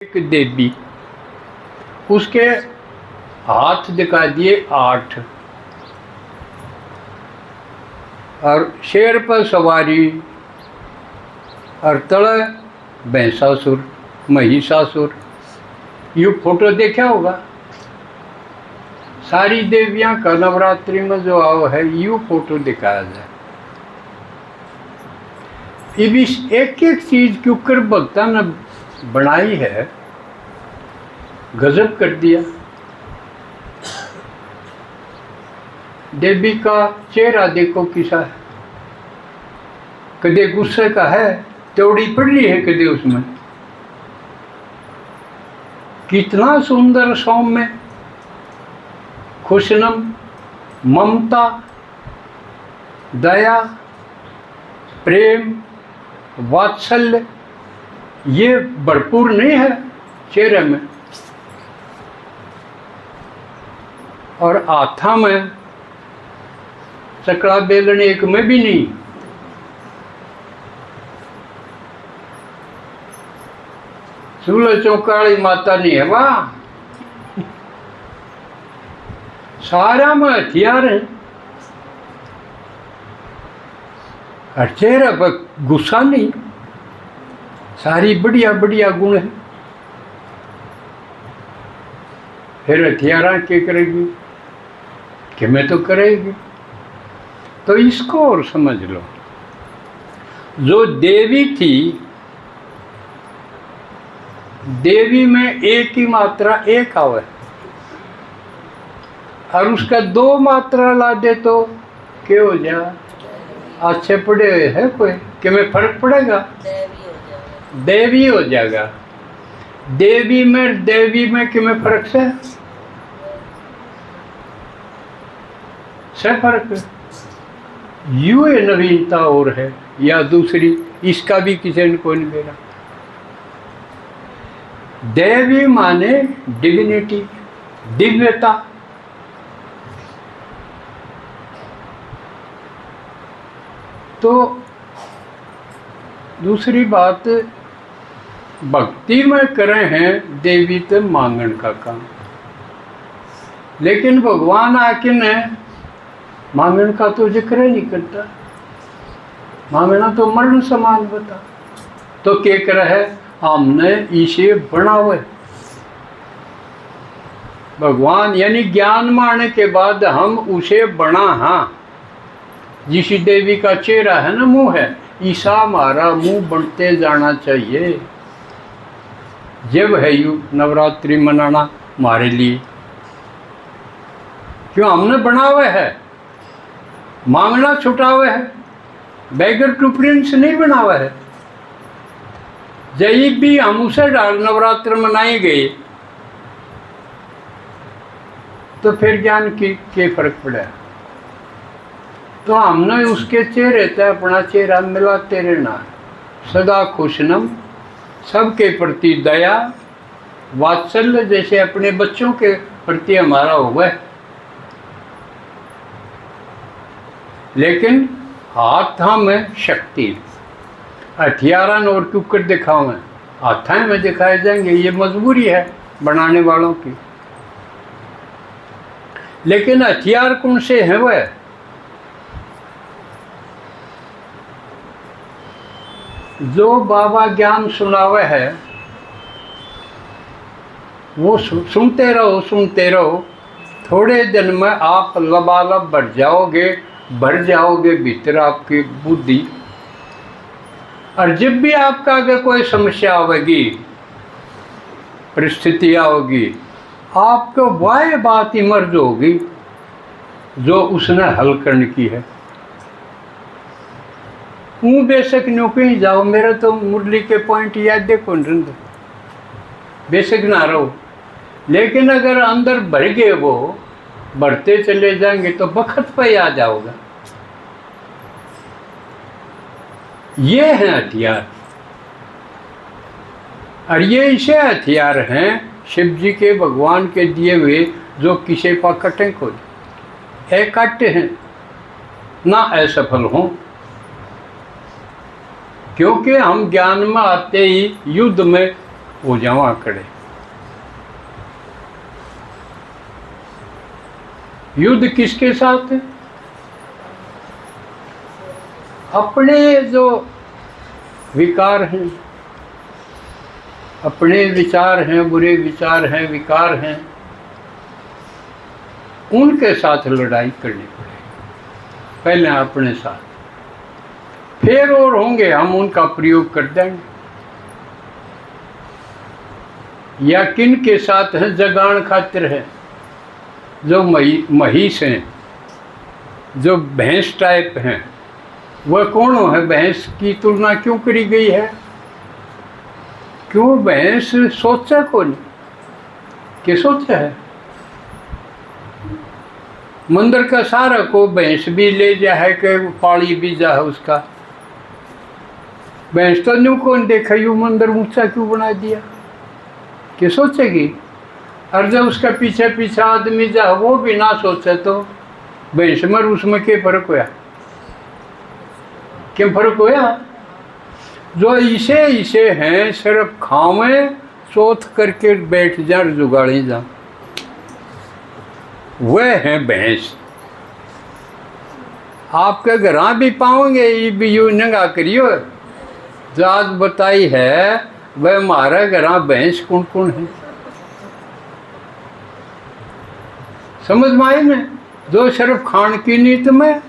एक देवी, उसके हाथ दिखा दिए 8 और शेर पर सवारी और तले भैंसासुर महिषासुर। ये फोटो देखा होगा। सारी देवियां का नवरात्रि में जो आओ है यू फोटो दिखाया जाए। ये भी एक एक चीज के ऊपर भक्ता ने बनाई है, गजब कर दिया। देवी का चेहरा देखो किसा है, कदे गुस्से का है, त्योड़ी पड़ रही है कदे उसमें। कितना सुंदर सौम्य, खुशनम, ममता, दया, प्रेम, वात्सल्य ये भरपूर नहीं है चेहरे में। और आथा में चकड़ा बेलन एक में भी नहीं। सूल चौकाली माता नहीं है वाह। सारा में हथियार है और चेहरे पर गुस्सा नहीं। सारी बढ़िया बढ़िया गुण है। फिर हथियार क्या करेगी कि मैं तो करेगी। तो इसको और समझ लो, जो देवी थी, देवी में एक ही मात्रा एक आवे और उसका 2 मात्रा ला दे तो क्या हो जाए? अच्छे पढ़े हुए है कोई कि में फर्क पड़ेगा? देवी हो जाएगा। देवी में कि में फर्क से फर्क है। यू ये नवीनता और है या दूसरी, इसका भी किसी ने कोई नहीं बेरा। देवी माने डिविनिटी, दिव्यता। तो दूसरी बात, भक्ति में करे हैं देवी तो मांगण का काम, लेकिन भगवान आके ने मांगण का तो जिक्र नहीं करता। मांगना तो मरण समान बता। तो क्या करे है? हमने इसे बनावे। भगवान यानी ज्ञान माने के बाद हम उसे बना। हाँ, जिस देवी का चेहरा है ना, मुंह है, ईसा हमारा मुंह बनते जाना चाहिए। जब है यू नवरात्रि मनाना हमारे लिए, क्यों हमने बनावे है। मांगना छुटावे है, बैगर टू प्रिंस नहीं बनावा है। जब भी हम उसे डाल नवरात्र मनाए गए तो फिर ज्ञान की क्या फर्क पड़ा? तो हमने उसके चेहरे से अपना चेहरा मिलाते रहना। सदा खुशनम, सबके प्रति दया, वात्सल्य जैसे अपने बच्चों के प्रति हमारा होगा। लेकिन हाथ में शक्ति, हथियारन और कुकर दिखावे, हाथों में दिखाए जाएंगे। ये मजबूरी है बनाने वालों की। लेकिन हथियार कौन से हैं? वह जो बाबा ज्ञान सुनावे है वो सुनते रहो। थोड़े दिन में आप लबालब भर जाओगे भीतर आपकी बुद्धि। और जब भी आपका अगर कोई समस्या आवेगी, परिस्थिति आओगी, आपको वह बात इमर्ज होगी जो उसने हल करने की है। हूँ बेशक न्यू कहीं जाओ, मेरा तो मुरली के पॉइंट याद देखो, बेशक ना रहो, लेकिन अगर अंदर भर गए वो बढ़ते चले जाएंगे तो बखत पे आ जाओगा। ये हैं हथियार। और ये ऐसे हथियार हैं शिव जी के, भगवान के दिए हुए, जो किसी पर कटे को काटते हैं ना असफल हों। क्योंकि हम ज्ञान में आते ही युद्ध में हो जाओ आंकड़े। युद्ध किसके साथ है? अपने जो विकार हैं, अपने विचार हैं, बुरे विचार हैं, विकार हैं, उनके साथ लड़ाई करनी पड़ेगी। पहले अपने साथ, फिर और होंगे हम उनका प्रयोग कर देंगे। या किन के साथ है? जगान खातिर है। जो महिष हैं, जो भैंस टाइप हैं, वह कौन है? भैंस की तुलना क्यों करी गई है? क्यों? भैंस सोचा कौन के सोचा है? मंदिर का सारा को भैंस भी ले जा है कि पाली भी जा है उसका। भैंस तो न्यू कौन देखा, यू मंदिर ऊंचा क्यों बना दिया कि सोचेगी? और जब उसका पीछे पीछे आदमी जा वो भी ना सोचे तो भैंस में उसमें क्या फर्क होया? क्या फर्क होया? जो इसे इसे हैं सिर्फ खावे चौथ करके बैठ जा जुगाड़ी जा, वह है भैंस। आपके घर भी पाओगे ये भी यू नंगा करियो। जात बताई है वह हमारा घर भैंस कौन कौन है? समझ में आई में? जो सिर्फ खान की नीत में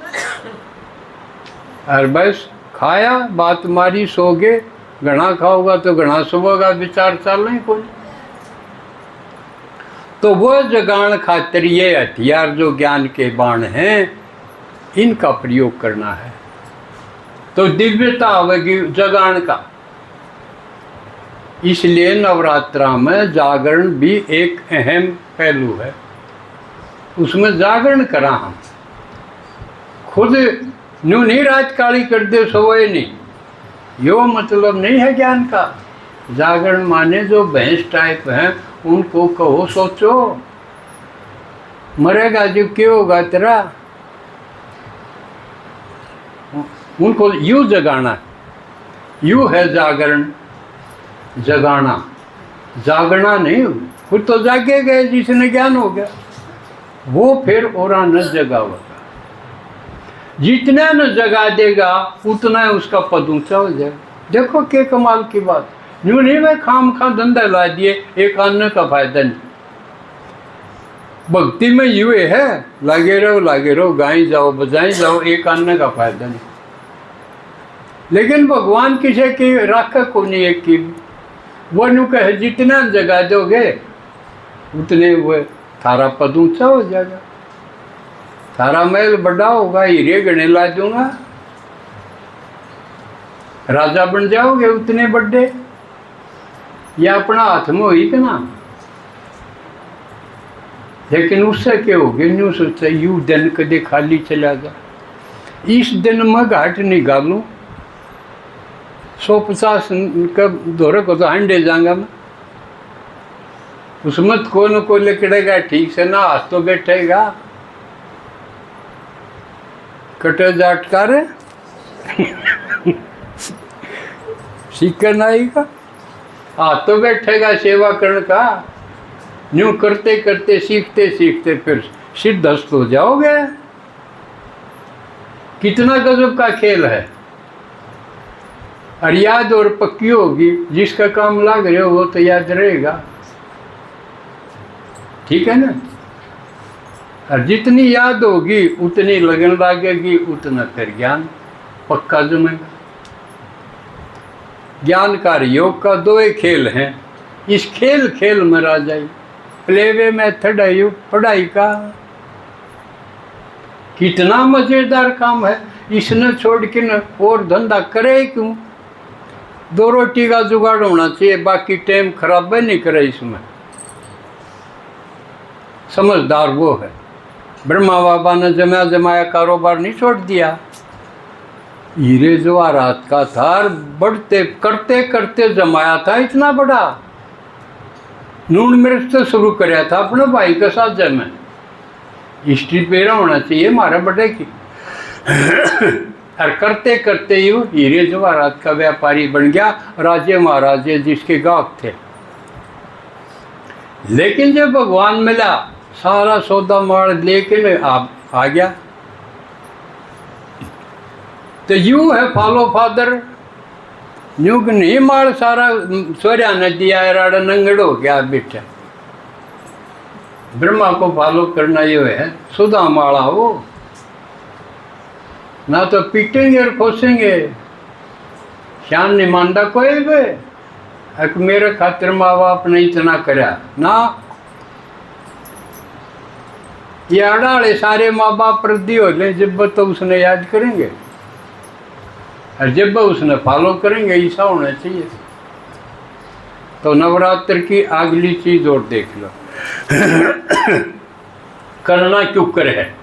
और बस खाया, बात मारी, सो गए। घना खाओगा तो घना सोगा, विचार चल नहीं कोई। तो वो जगान खातिर ये हथियार जो ज्ञान के बाण हैं, इनका प्रयोग करना है तो दिव्यता आवेगी जगान का। इसलिए नवरात्रा में जागरण भी एक अहम पहलू है। उसमें जागरण करा हम खुद न्यू नहीं रात काली कर दे सोए नहीं, यो मतलब नहीं है ज्ञान का। जागरण माने जो भैंस टाइप हैं उनको कहो सोचो, मरेगा जो क्या होगा तेरा, उनको यू जगाना। यू है जागरण, जगाना। जागना नहीं, खुद तो जागे गए जिसने ज्ञान हो गया, वो फिर और न जगावेगा। जितना न जगा देगा उतना उसका पद ऊंचा हो जाए। देखो क्या कमाल की बात। यूँ नहीं मैं खाम खा धंधा ला दिए, एक अन्य का फायदा नहीं। भक्ति में यू है लागे रहो, गाई जाओ बजाई जाओ, एक अन्य का फायदा नहीं। लेकिन भगवान किसी की राखा को नहीं एक की, वो न्यू कहे जितना जगा दोगे उतने वो थारा पद ऊंचा हो जाएगा, थारा महल बड़ा होगा, हीरे गणे ला दूंगा, राजा बन जाओगे उतने बड़े। या अपना हाथ में हुई ना। लेकिन उससे क्या हो गया? न्यू सोचा यू दिन कदे खाली चला जा, इस दिन में घाट निकालूं 150 का दौरे को तो हंडे जाऊंगा मैं, उसमें कौन को लिकड़ेगा ठीक से ना, हाथ तो बैठेगा कटे जाटकार सीखना आएगा, हाथ तो बैठेगा सेवा करने का। न्यू करते करते सीखते सीखते फिर सिद्धस्त हो जाओगे। कितना गजब का खेल है। और याद और पक्की होगी, जिसका काम लग रहे हो वो तो याद रहेगा, ठीक है ना। और जितनी याद होगी उतनी लगन लगेगी, उतना फिर ज्ञान पक्का जमेगा। ज्ञान का योग का दो ही खेल हैं। इस खेल में रह जाइए। प्लेवे मेथड है यू पढ़ाई का, कितना मजेदार काम है। इसने छोड़ के न और धंधा करे क्यों? 2 रोटी का जुगाड़ होना चाहिए, बाकी टाइम खराब नहीं करे इसमें। समझदार वो है। ब्रह्मा बाबा ने जमाया कारोबार नहीं छोड़ दिया। हीरे जवाहरात का था, बढ़ते करते करते जमाया था इतना बड़ा। नून मिर्च तो शुरू कराया था अपने भाई के साथ जमे। हिस्ट्री पेरा होना चाहिए हमारे बड़े की। और करते करते ही हीरे जवाहरात का व्यापारी बन गया। राजे महाराजे जिसके गाहक थे लेकिन जब भगवान मिला सारा सौदा माल लेके आप आ गया। तो यूं है फॉलो फादर, यूं कि नहीं माल सारा सोरिया ने दिया राड़ा नंगड़ हो गया बेटा। ब्रह्मा को फॉलो करना ये है सुधा माला हो, ना तो पीटेंगे और खोसेंगे। श्यान नहीं मानता कोई भी एक मेरे खातिर माँ बाप ने इतना करा ना। ये अड़ाले सारे माँ बाप रद्दी हो गए जब तो उसने याद करेंगे और जब उसने फॉलो करेंगे। ऐसा होना चाहिए। तो नवरात्र की अगली चीज और देख लो करना क्यों करे है।